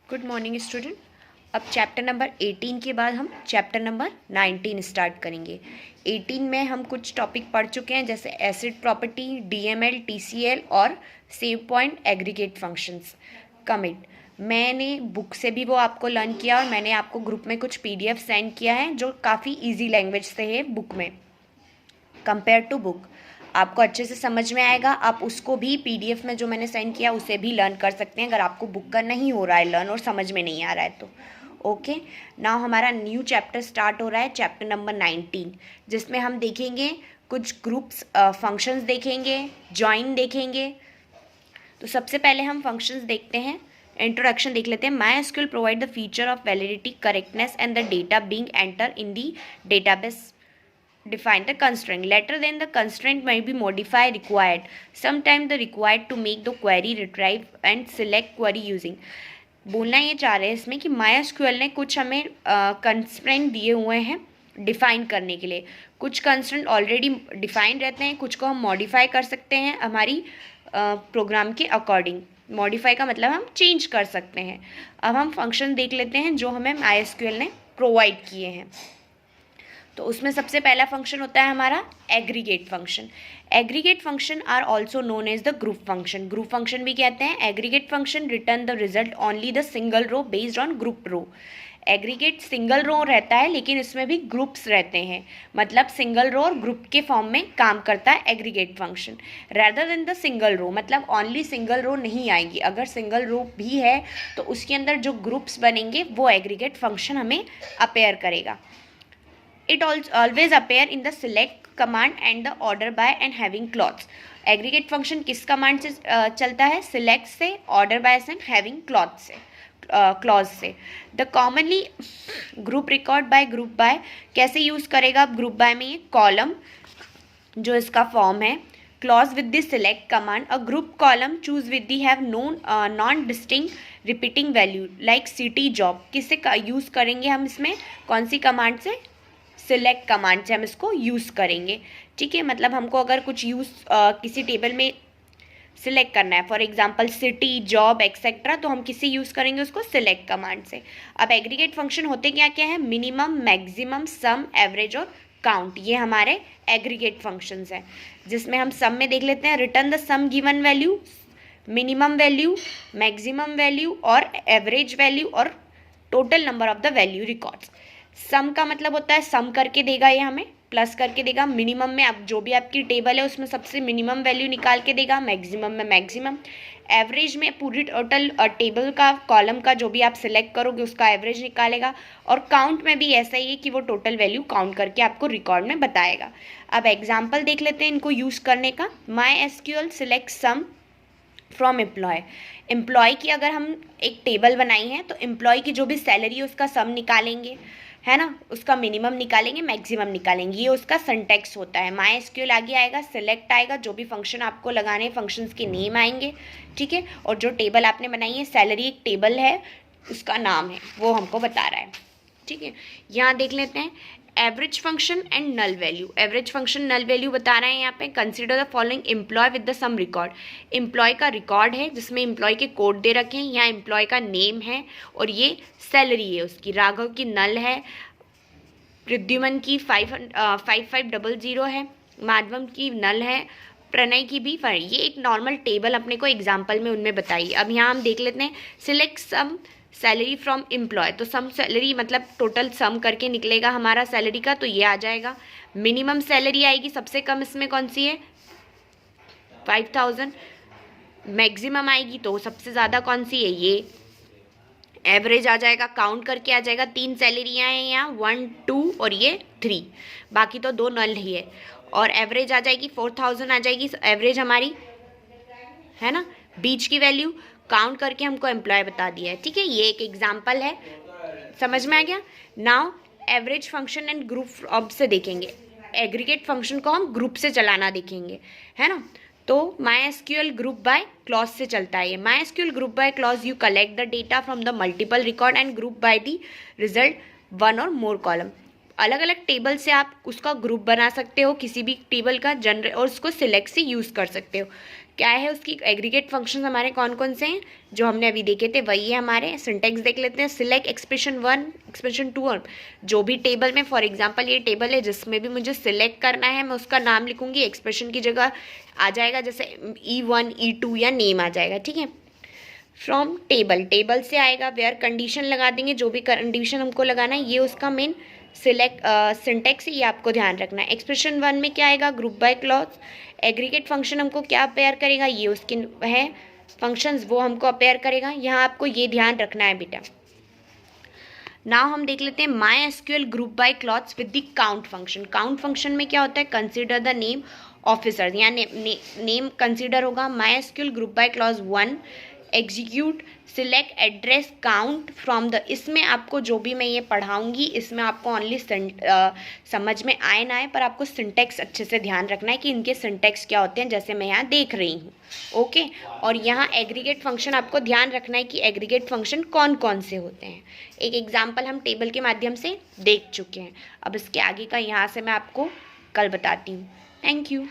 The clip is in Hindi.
Good morning student. अब चैप्टर नंबर 18 के बाद हम चैप्टर नंबर 19 स्टार्ट करेंगे। 18 में हम कुछ टॉपिक पढ़ चुके हैं, जैसे एसिड प्रॉपर्टी, डीएमएल, टीसीएल और save point aggregate functions, commit. मैंने बुक से भी वो आपको लर्न किया और मैंने आपको ग्रुप में कुछ पीडीएफ सेंड किया है जो काफ़ी ईजी लैंग्वेज से है बुक में कंपेयर टू बुक। आपको अच्छे से समझ में आएगा। आप उसको भी पीडीएफ में जो मैंने सेंड किया उसे भी लर्न कर सकते हैं अगर आपको बुक का नहीं हो रहा है लर्न और समझ में नहीं आ रहा है तो। ओके, नाउ हमारा न्यू चैप्टर स्टार्ट हो रहा है, चैप्टर नंबर 19, जिसमें हम देखेंगे कुछ ग्रुप्स फंक्शंस देखेंगे, जॉइन देखेंगे। तो सबसे पहले हम फंक्शंस देखते हैं। इंट्रोडक्शन देख लेते हैं। MySQL provide the feature of validity, correctness and the data being enter in the database define the constraint. Later than the constraint may be modified required. Sometimes the required to make the query retrieve and select query using. बोलना ये चाह रहे हैं इसमें कि MySQL ने कुछ हमें कंस्ट्रेंट दिए हुए हैं डिफाइन करने के लिए। कुछ कंस्ट्रेंट ऑलरेडी डिफाइन रहते हैं, कुछ को हम मॉडिफाई कर सकते हैं हमारी प्रोग्राम के अकॉर्डिंग। मॉडिफाई का मतलब हम चेंज कर सकते हैं। अब हम फंक्शन देख लेते हैं जो हमें MySQL ने प्रोवाइड किए हैं। तो उसमें सबसे पहला फंक्शन होता है हमारा aggregate function. Aggregate function are also known as the group function. Group function भी कहते हैं। Aggregate function return the result only the single row based on group row. Aggregate single row रहता है लेकिन इसमें भी ग्रुप्स रहते हैं, मतलब सिंगल रो और ग्रुप के फॉर्म में काम करता है aggregate function rather than the single row. मतलब ऑनली सिंगल रो नहीं आएगी, अगर सिंगल रो भी है तो उसके अंदर जो ग्रुप्स बनेंगे वो एग्रीगेट फंक्शन हमें अपेयर करेगा। It always appear in the select command and the order by and having clause. Aggregate function किस कमांड से चलता है? select से, order by से, having clause से, clause से। The commonly group record by group by कैसे यूज़ करेगा आप group by में? ये column जो इसका फॉर्म है, clause with the select command, a group column choose with the have known non distinct repeating value like city job। किससे यूज़ करेंगे हम इसमें? कौन सी कमांड से? सिलेक्ट कमांड से हम इसको यूज़ करेंगे। ठीक है, मतलब हमको अगर कुछ किसी टेबल में सिलेक्ट करना है, for example city, job etcetera, तो हम किसी यूज़ करेंगे उसको? सिलेक्ट कमांड से। अब एग्रीगेट फंक्शन होते क्या क्या है? मिनिमम, मैक्सिमम, सम, एवरेज और काउंट। ये हमारे एग्रीगेट फंक्शंस हैं, जिसमें हम सम में देख लेते हैं return the sum given value, minimum value, maximum value और एवरेज वैल्यू और total number of the value records. Sum का मतलब होता है सम करके देगा, ये हमें प्लस करके देगा। मिनिमम में अब जो भी आपकी टेबल है उसमें सबसे मिनिमम वैल्यू निकाल के देगा, मैक्सिमम में मैक्सिमम। एवरेज में पूरी टोटल टेबल का कॉलम का जो भी आप सिलेक्ट करोगे उसका एवरेज निकालेगा। और काउंट में भी ऐसा ही है कि वो टोटल वैल्यू काउंट करके आपको रिकॉर्ड में बताएगा। अब एग्जाम्पल देख लेते हैं इनको यूज़ करने का। MySQL select sum from employee. Employee की अगर हम एक टेबल बनाई है तो एम्प्लॉय की जो भी सैलरी है उसका सम निकालेंगे, है ना, उसका मिनिमम निकालेंगे, मैक्सिमम निकालेंगे। ये उसका सिंटैक्स होता है। MySQL आगे आएगा, सिलेक्ट आएगा, जो भी फंक्शन आपको लगाने फंक्शंस के नेम आएंगे, ठीक है। और जो टेबल आपने बनाई है, सैलरी एक टेबल है, उसका नाम है, वो हमको बता रहा है, ठीक है। यहाँ देख लेते हैं average function and null value. Average function null value बता रहे हैं यहाँ पे। Consider the following employee with the sum record. Employee का रिकॉर्ड है जिसमें एम्प्लॉय के कोड दे रखे हैं, यहाँ एम्प्लॉय का नेम है और ये सैलरी है उसकी। राघव की नल है, प्रद्युमन की 5500 है, माधवम की नल है, प्रणय की भी ये एक नॉर्मल टेबल अपने को एग्जाम्पल में उनमें बताई। अब यहाँ हम देख लेते हैं select sum salary from employee. तो सम सैलरी मतलब टोटल सम करके निकलेगा हमारा सैलरी का, तो ये आ जाएगा। मिनिमम सैलरी आएगी, सबसे कम इसमें कौन सी है? 5000। मैक्सिमम आएगी तो सबसे ज़्यादा कौन सी है? ये। एवरेज आ जाएगा, काउंट करके आ जाएगा। 3 सैलरियाँ हैं यहाँ, 1, 2 और ये 3, बाकी तो 2 नल ही है। और एवरेज आ जाएगी 4000 आ जाएगी एवरेज हमारी, है ना। बीच की वैल्यू काउंट करके हमको एम्प्लॉय बता दिया है, ठीक है। ये एक एग्जाम्पल है, समझ में आ गया। Now average function and group अब से देखेंगे। एग्रीगेट फंक्शन को हम ग्रुप से चलाना देखेंगे, है ना। तो MySQL ग्रुप बाय क्लॉज से चलता है ये। MySQL group by clause you collect the data from the multiple record and group by the result one और मोर कॉलम। अलग अलग टेबल से आप उसका ग्रुप बना सकते हो, किसी भी टेबल का जनरल, और उसको सिलेक्ट से यूज़ कर सकते हो। क्या है उसकी एग्रीगेट फंक्शंस हमारे कौन कौन से हैं जो हमने अभी देखे थे, वही है हमारे। सिंटेक्स देख लेते हैं, सिलेक्ट एक्सप्रेशन 1, एक्सप्रेशन 2, और जो भी टेबल में, फॉर एग्जांपल ये टेबल है जिसमें भी मुझे सिलेक्ट करना है, मैं उसका नाम लिखूंगी, एक्सप्रेशन की जगह आ जाएगा जैसे E1 E2 या नेम आ जाएगा, ठीक है। फ्रॉम टेबल, टेबल से आएगा, वेयर कंडीशन लगा देंगे, जो भी कंडीशन हमको लगाना है, ये उसका मेन सिलेक्ट सिंटेक्स, ये आपको ध्यान रखना है। एक्सप्रेशन 1 में क्या आएगा, group by clause. Aggregate function हमको क्या अपेयर करेगा, ये उसके है फंक्शंस, वो हमको अपेयर करेगा, यहाँ आपको ये ध्यान रखना है बेटा। नाउ हम देख लेते हैं my SQL group by clothes with the count function. Count function में क्या होता है, कंसीडर द नेम ऑफिसर्स, यहाँ नेम कंसीडर होगा। My SQL group by clause 1 execute select address count from the, इसमें आपको जो भी मैं ये पढ़ाऊंगी इसमें आपको ओनली समझ में आए ना आए, पर आपको सिंटेक्स अच्छे से ध्यान रखना है कि इनके सिंटेक्स क्या होते हैं, जैसे मैं यहाँ देख रही हूँ, ओके। और यहाँ एग्रीगेट फंक्शन आपको ध्यान रखना है कि एग्रीगेट फंक्शन कौन कौन से होते हैं। एक एग्जाम्पल हम टेबल के माध्यम से देख चुके हैं, अब इसके आगे का यहाँ से मैं आपको कल बताती हूँ। Thank you.